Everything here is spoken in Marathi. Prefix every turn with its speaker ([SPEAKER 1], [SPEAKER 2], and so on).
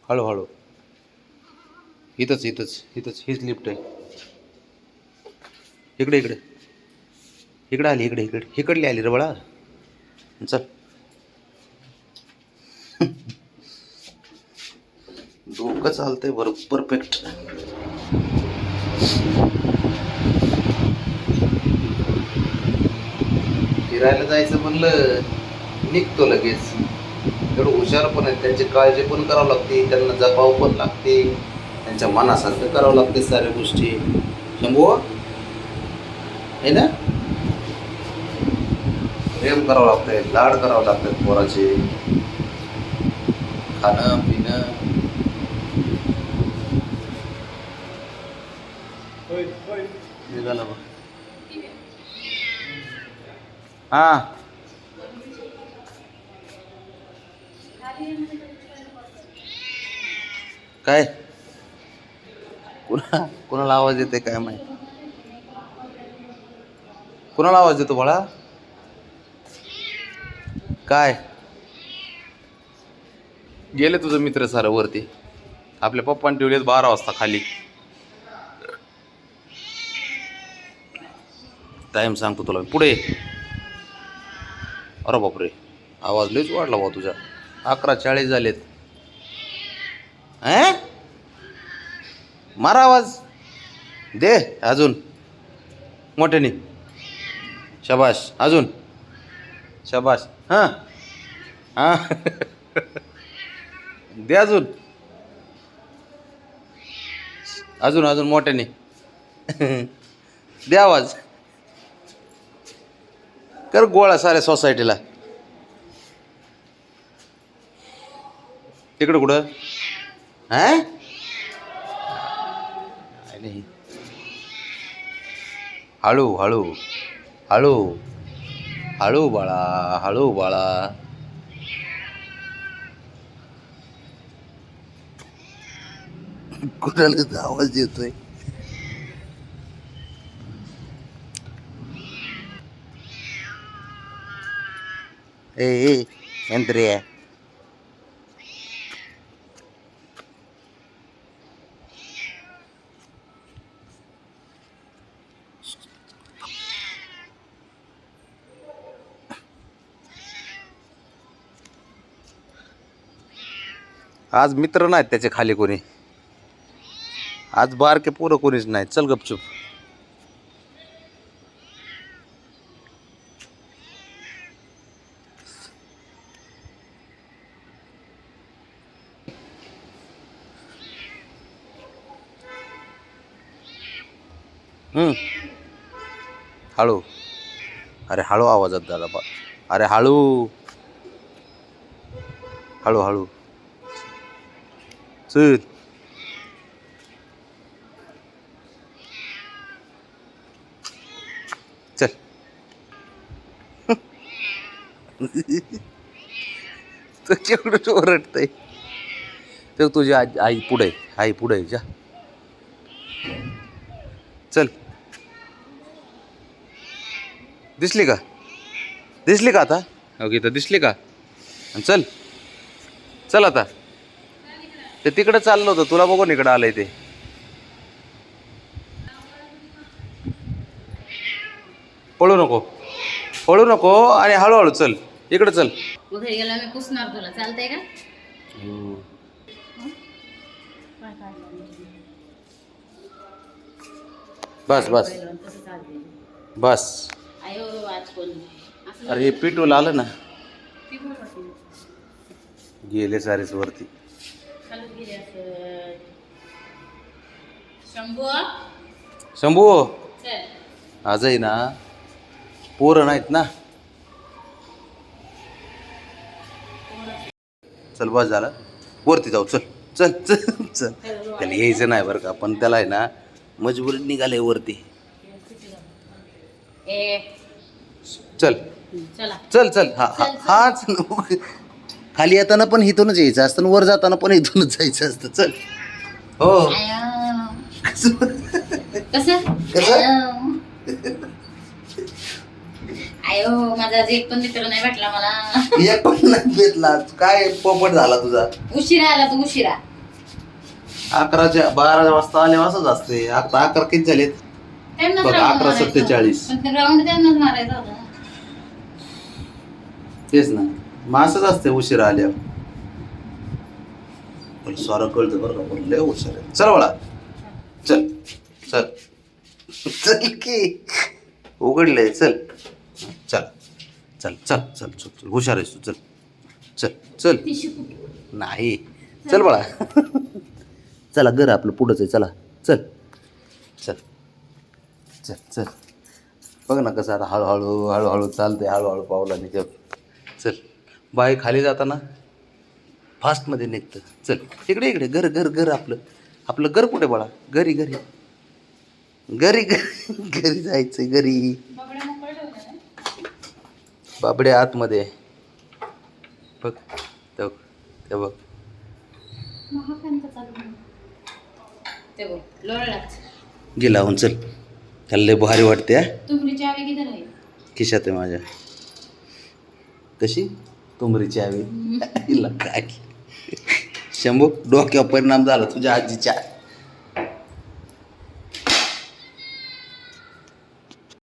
[SPEAKER 1] हळूहळू. इथंच इथंच इथंच हीच लिफ्ट आहे. इकडे इकडे इकडे आली, इकडे इकडे इकडली आली रे बाळा. चल. डोकं चालतंय बरोबर परफेक्ट. फिरायला जायचं म्हणलं निघतो लगेच. तेवढं हुशार पण आहेत, त्यांची काळजी पण करावं लागते, त्यांना जपावं पण लागते, त्यांच्या मनासारखं करावं लागते साऱ्या गोष्टी. शंभू आहे ना, प्रेम करावं लागतंय, लाड करावं लागतात पोराचे, खाणं पिणं. निघाला बघ. हां काय कुणाला आवाज येते काय माहिती. कुणाला आवाज येतो बाळा? काय गेले तुझं मित्र सारं वरती? आपल्या पप्पाने ठेवलेत 12 वाजता खाली. टाईम सांगतो तुला पुढे. अरे बापरे, आवाज लयच वाढला बा तुझा. 11:40 झालेत. मारा आवाज दे अजून मोठ्याने. शाबाश, अजून शाबाश. हां हां दे अजून अजून अजून मोठ्याने दे आवाज. कर गोळा साऱ्या सोसायटीला. तिकडं कुठं? नाही, हळू हळू हळू हळू बाळा, हळू बाळा. कुणाला आवाज येतोय? ए यंत्रे. आज मित्र नाहीत त्याचे खाली कोणी. आज बारके पोरं कोणीच नाही. चल गपचूप. हळू. अरे हळू आवाजात दादा बा. अरे हळू हळू हळू. चल. चल. तू केवढं ओरडतंय. तर तुझी आई पुढे, आई पुढे जा. चल. दिसली का? दिसली का आता? ओके तर दिसली का? चल चल आता. ते तिकडं चाललं होतं, तुला बघून इकडं आलंय ते. पळू नको, पळू नको आणि हळूहळू चल. इकडं चल.
[SPEAKER 2] घरी गेला मी पुसणार तुला, चालतंय का?
[SPEAKER 1] बस बस बस.
[SPEAKER 2] आयो आज कोण
[SPEAKER 1] अरे हे पिटूला आलं ना. गेले सारेच वरती.
[SPEAKER 2] शंभू
[SPEAKER 1] शंभू
[SPEAKER 2] चल.
[SPEAKER 1] आजही ना पोरं नाहीत ना. चल बस झालं, वरती जाऊ. चल चल चल चल. त्याला यायचं नाही बरं का, पण त्याला आहे ना मजबुरीत निघाले वरती.
[SPEAKER 2] ए
[SPEAKER 1] चल
[SPEAKER 2] चला
[SPEAKER 1] चल चल. हा हा हा चल. खाली येताना पण इथूनच यायचं असतं, वर जाताना पण इथूनच जायचं असतं. चल. हो.
[SPEAKER 2] कसं आयो माझा आज एक पण मित्र नाही भेटला मला.
[SPEAKER 1] एक पण नाही भेटला. काय पोपट झाला तुझा.
[SPEAKER 2] उशिरा आला तू, उशिरा.
[SPEAKER 1] 12 वाजता आले असंच असते. आता 11 किती झालेत
[SPEAKER 2] त्यांनाच
[SPEAKER 1] बघ,
[SPEAKER 2] राऊंड
[SPEAKER 1] 11:47.
[SPEAKER 2] पण ते राऊंड त्यांनाच मारायचा होता ना.
[SPEAKER 1] तेच ना, मग असंच असते उशिरा आल्यावर. पण सारं कळतं बरं का, पण लय हुशार आहे. चल बाळा, चल चल चल की उघडलंय. चल चल चल चल चल चल चल हुशार आहेस तू. चल चल चल.
[SPEAKER 2] टिश्यू कुठे?
[SPEAKER 1] नाही, चल बाळा. चला घर आपलं पुढंच आहे. चला चल चल चल चल. बघ ना कसं आता हळूहळू हळूहळू चालते, हळूहळू पावलाने. चल बाय खाली जाताना फास्टमध्ये निघतं. चल इकडे इकडे. घर घर घर आपलं आपलं घर कुठे बाळा? घरी घरी घरी घरी घरी जायचं घरी.
[SPEAKER 2] बाबड्या मोकळं ठेवलं ना.
[SPEAKER 1] बाबडे आतमध्ये बघ. ते बघ
[SPEAKER 2] मग हा फॅनचा चालू आहे. ते बघ लोळलाच.
[SPEAKER 1] गेला लावून. चल त्याला लय भारी वाटते. हा
[SPEAKER 2] तुमची चावी किती राहील?
[SPEAKER 1] खिशात आहे माझ्या. कशी तुमरीची हवी हिला काय शंभू डोक्यावर परिणाम झाला तुझ्या आजीच्या.